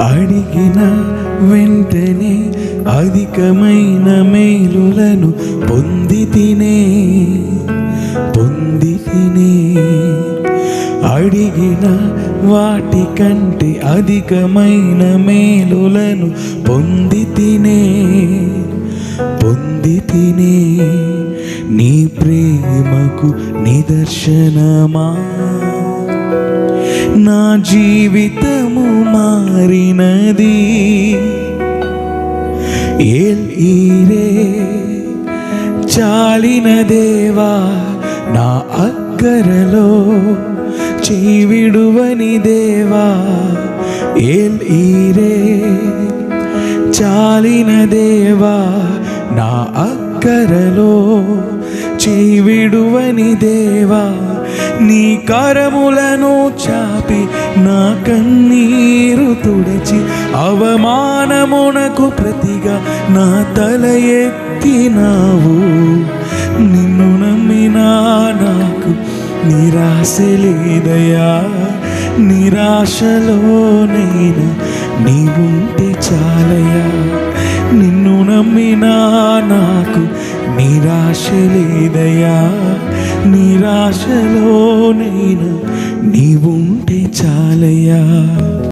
అడిగిన వెంటనే అధికమైన మేలులను పొంది తినే అడిగిన వాటికంటే అధికమైన మేలులను పొంది తినే నీ ప్రేమకు నిదర్శనమా నా జీవితము మారినది. ఏల్ఈరే చాలిన దేవా నా అక్కరలో చేవిడువని దేవా. ఏల్ఈరే చాలిన దేవా నా అక్కరలో చేవిడువని దేవా. నీ కరములను చాపి నా కన్నీరు తుడచి అవమానమునకు ప్రతిగా నా తల ఎత్తినావు. నిన్ను నమ్మినా నాకు నిరాశ లేదయా. నిరాశలోనైనా నీవుంటే చాలయా. నిన్ను నమ్మినా నాకు నిరాశ లేదయా. నిరాశలోనైనా నీవుంటే చాలయా.